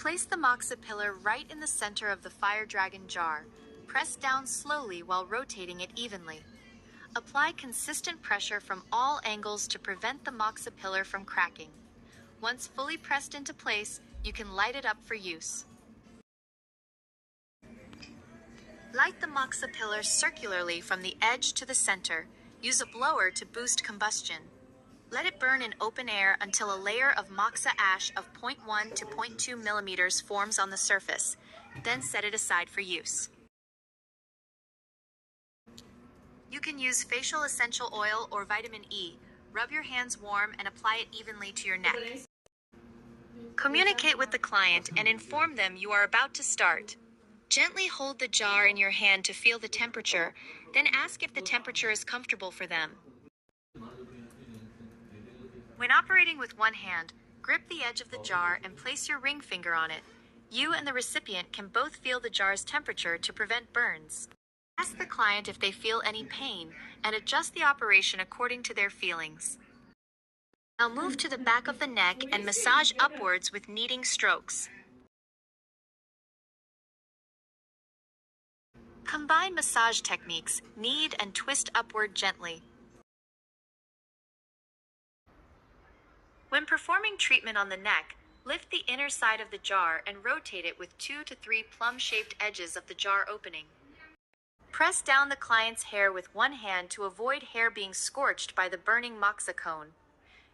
Place the moxa pillar right in the center of the fire dragon jar. Press down slowly while rotating it evenly. Apply consistent pressure from all angles to prevent the moxa pillar from cracking. Once fully pressed into place, you can light it up for use. Light the moxa pillar circularly from the edge to the center. Use a blower to boost combustion. Let it burn in open air until a layer of moxa ash of 0.1 to 0.2 millimeters forms on the surface. Then set it aside for use. You can use facial essential oil or vitamin E. Rub your hands warm and apply it evenly to your neck. Communicate with the client and inform them you are about to start. Gently hold the jar in your hand to feel the temperature, then ask if the temperature is comfortable for them. When operating with one hand, grip the edge of the jar and place your ring finger on it. You and the recipient can both feel the jar's temperature to prevent burns. Ask the client if they feel any pain and adjust the operation according to their feelings. Now move to the back of the neck and massage upwards with kneading strokes. Combine massage techniques, knead and twist upward gently. When performing treatment on the neck, lift the inner side of the jar and rotate it with 2 to 3 plum-shaped edges of the jar opening. Press down the client's hair with one hand to avoid hair being scorched by the burning moxa cone.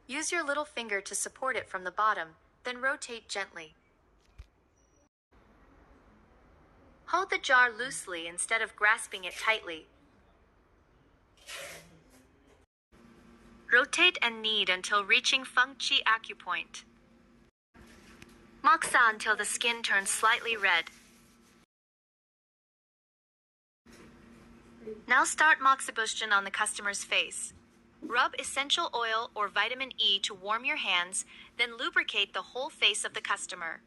Use your little finger to support it from the bottom, then rotate gently. Hold the jar loosely instead of grasping it tightly. Rotate and knead until reaching Feng Qi acupoint. Moxa until the skin turns slightly red. Now start moxibustion on the customer's face. Rub essential oil or vitamin E to warm your hands, then lubricate the whole face of the customer.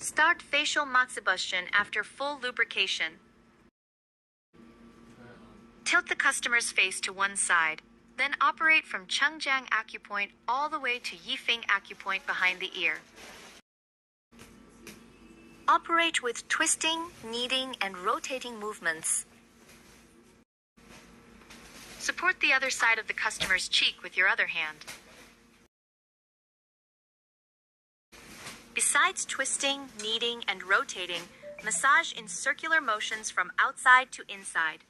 Start facial moxibustion after full lubrication. Tilt the customer's face to one side, then operate from Chengjiang acupoint all the way to Yifeng acupoint behind the ear. Operate with twisting, kneading, and rotating movements. Support the other side of the customer's cheek with your other hand. Besides twisting, kneading, and rotating, massage in circular motions from outside to inside.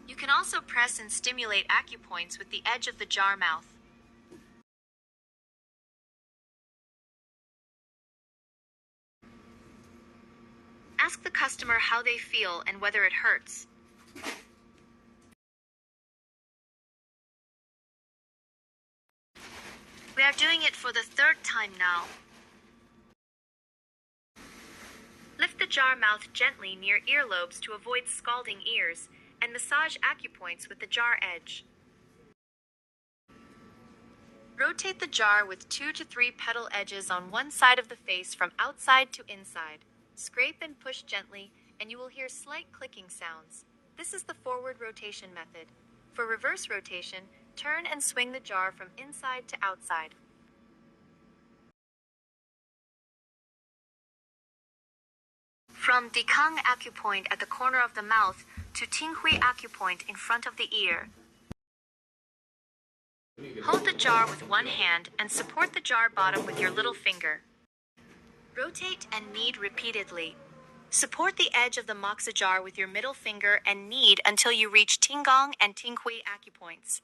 You can also press and stimulate acupoints with the edge of the jar mouth. Ask the customer how they feel and whether it hurts. We are doing it for the third time now. Lift the jar mouth gently near earlobes to avoid scalding ears, and massage acupoints with the jar edge. Rotate the jar with 2 to 3 petal edges on one side of the face from outside to inside. Scrape and push gently, and you will hear slight clicking sounds. This is the forward rotation method. For reverse rotation, turn and swing the jar from inside to outside. From Dikang acupoint at the corner of the mouth to Tinghui acupoint in front of the ear. Hold the jar with one hand and support the jar bottom with your little finger. Rotate and knead repeatedly. Support the edge of the moxa jar with your middle finger and knead until you reach Tingong and Tinghui acupoints.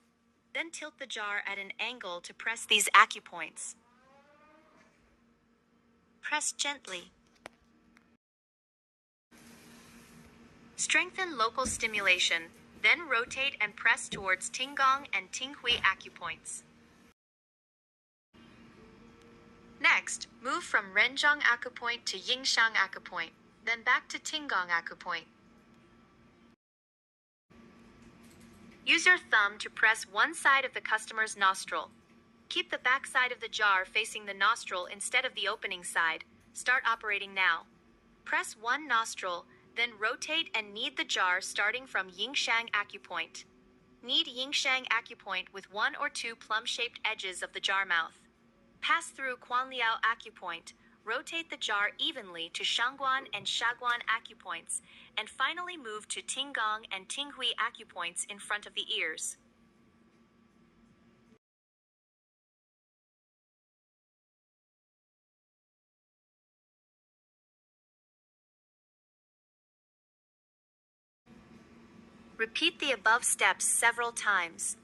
Then tilt the jar at an angle to press these acupoints. Press gently. Strengthen local stimulation, then rotate and press towards Tingong and Tinghui acupoints. Next, move from Renjiang acupoint to Yingxiang acupoint, then back to Tingong acupoint. Use your thumb to press one side of the customer's nostril. Keep the back side of the jar facing the nostril instead of the opening side. Start operating now. Press one nostril, then rotate and knead the jar starting from Yingshang acupoint. Knead Yingshang acupoint with one or two plum-shaped edges of the jar mouth. Pass through Quanliao acupoint. Rotate the jar evenly to Shangguan and Shaguan acupoints, and finally move to Tinggong and Tinghui acupoints in front of the ears. Repeat the above steps several times.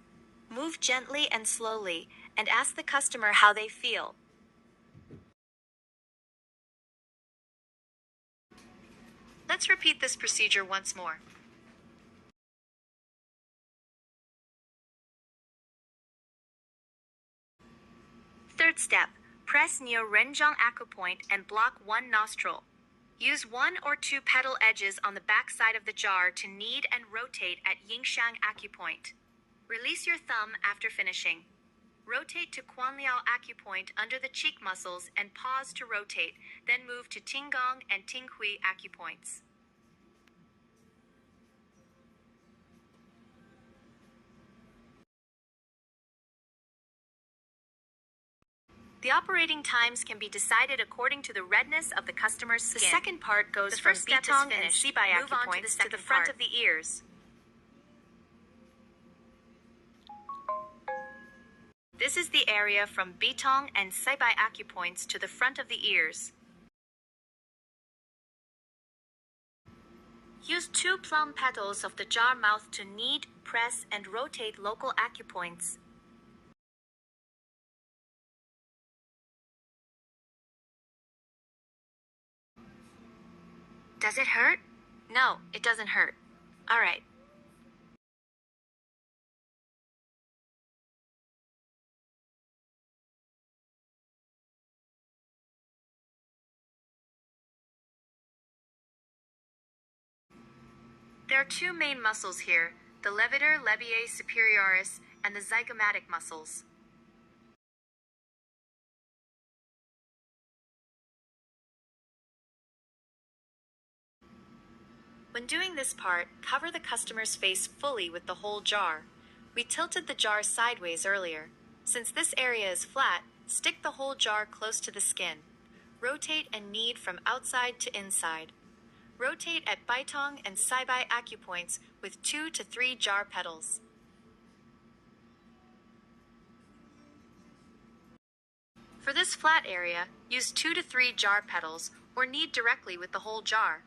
Move gently and slowly, and ask the customer how they feel. Let's repeat this procedure once more. Third step, press near Renzhang acupoint and block one nostril. Use one or two petal edges on the back side of the jar to knead and rotate at Yingshang acupoint. Release your thumb after finishing. Rotate to Quanliao acupoint under the cheek muscles and pause to rotate, then move to Tinggong and Tinghui acupoints. The operating times can be decided according to the redness of the customer's skin. The second part goes from Bitong and Sibai acupoints to the front of the ears. This is the area from Bitong and Sibai acupoints to the front of the ears. Use two plum petals of the jar mouth to knead, press, and rotate local acupoints. Does it hurt? No, it doesn't hurt. All right. There are two main muscles here, the levator labiae superioris and the zygomatic muscles. When doing this part, cover the customer's face fully with the whole jar. We tilted the jar sideways earlier. Since this area is flat, stick the whole jar close to the skin. Rotate and knead from outside to inside. Rotate at Baitong and Saibai acupoints with 2 to 3 jar petals. For this flat area, use 2 to 3 jar petals or knead directly with the whole jar.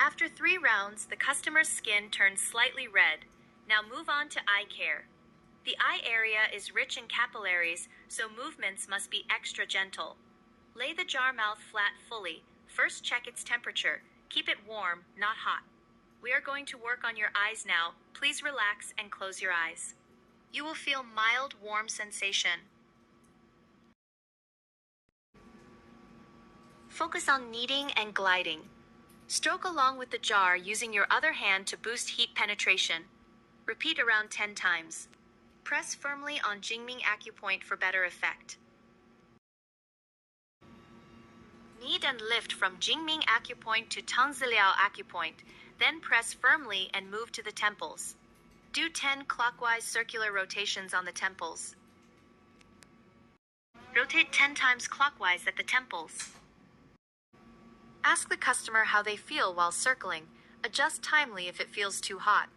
After 3 rounds, the customer's skin turns slightly red. Now move on to eye care. The eye area is rich in capillaries, so movements must be extra gentle. Lay the jar mouth flat fully. First check its temperature. Keep it warm, not hot. We are going to work on your eyes now. Please relax and close your eyes. You will feel mild, warm sensation. Focus on kneading and gliding. Stroke along with the jar using your other hand to boost heat penetration. Repeat around 10 times. Press firmly on Jingming acupoint for better effect. Knead and lift from Jingming acupoint to Tangziliao acupoint, then press firmly and move to the temples. Do 10 clockwise circular rotations on the temples. Rotate 10 times clockwise at the temples. Ask the customer how they feel while circling. Adjust timely if it feels too hot.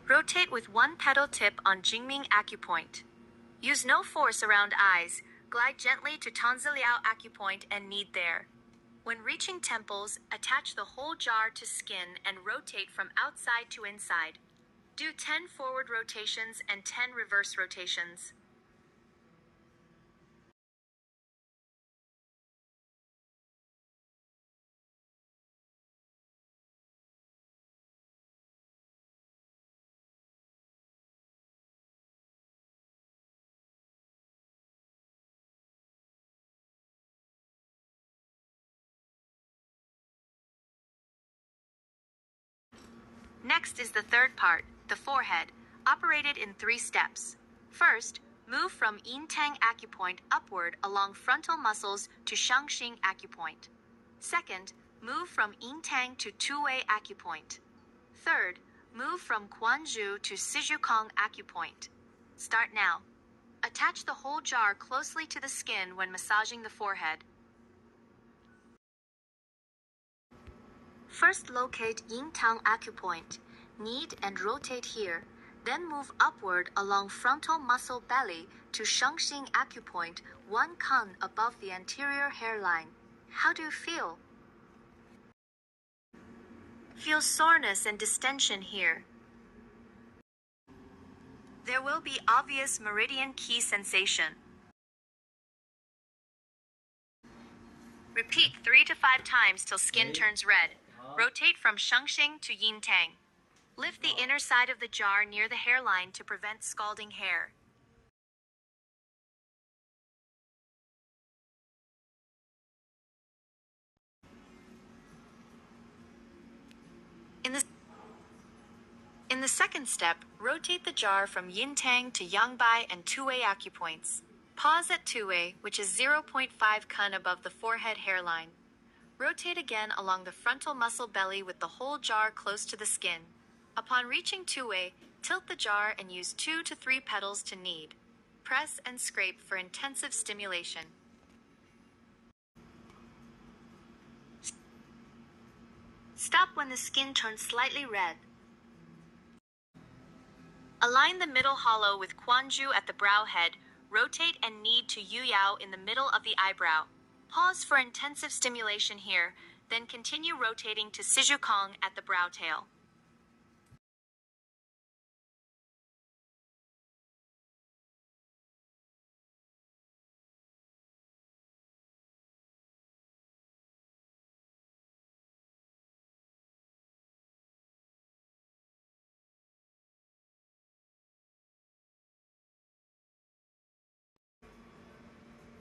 Rotate with one petal tip on Jingming acupoint. Use no force around eyes. Glide gently to Tangziliao acupoint and knead there. When reaching temples, attach the whole jar to skin and rotate from outside to inside. Do 10 forward rotations and 10 reverse rotations. Next is the third part, the forehead, operated in 3 steps. First, move from Yin-Tang acupoint upward along frontal muscles to Shangxing acupoint. Second, move from Yin-Tang to Two-Way acupoint. Third, move from Quanzhou to Sijukong acupoint. Start now. Attach the whole jar closely to the skin when massaging the forehead. First, locate Yin-Tang acupoint. Knead and rotate here. Then move upward along frontal muscle belly to Shangxing acupoint, 1 kan above the anterior hairline. How do you feel? Feel soreness and distension here. There will be obvious meridian key sensation. Repeat 3 to 5 times till skin turns red. Rotate from Shangxing to Yin-Tang. Lift the inner side of the jar near the hairline to prevent scalding hair. In the second step, rotate the jar from Yin-Tang to Yangbai and Two-Way acupoints. Pause at Two-Way, which is 0.5 kun above the forehead hairline. Rotate again along the frontal muscle belly with the whole jar close to the skin. Upon reaching Two-Way, tilt the jar and use 2 to 3 petals to knead. Press and scrape for intensive stimulation. Stop when the skin turns slightly red. Align the middle hollow with Quanzhou at the brow head. Rotate and knead to Yuyao in the middle of the eyebrow. Pause for intensive stimulation here, then continue rotating to Sijukong at the brow tail.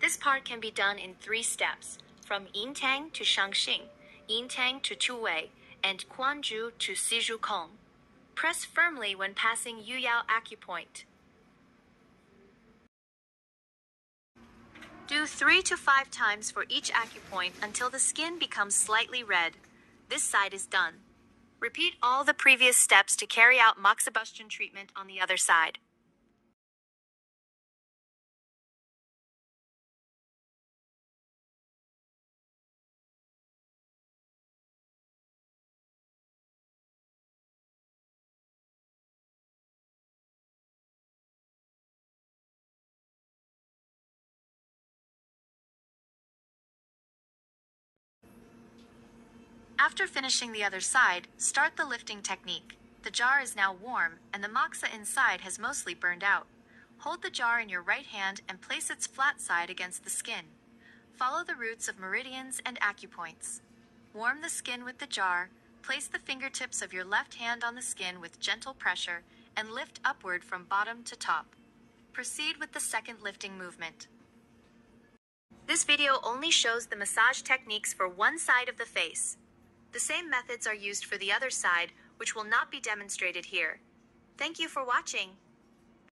This part can be done in 3 steps, from Yin-Tang to Shangxing, Yin-Tang to Two-Way, and Quanzhou to Sijukong. Press firmly when passing Yuyao acupoint. Do 3 to 5 times for each acupoint until the skin becomes slightly red. This side is done. Repeat all the previous steps to carry out moxibustion treatment on the other side. After finishing the other side, start the lifting technique. The jar is now warm, and the moxa inside has mostly burned out. Hold the jar in your right hand and place its flat side against the skin. Follow the roots of meridians and acupoints. Warm the skin with the jar, place the fingertips of your left hand on the skin with gentle pressure, and lift upward from bottom to top. Proceed with the second lifting movement. This video only shows the massage techniques for one side of the face. The same methods are used for the other side, which will not be demonstrated here. Thank you for watching.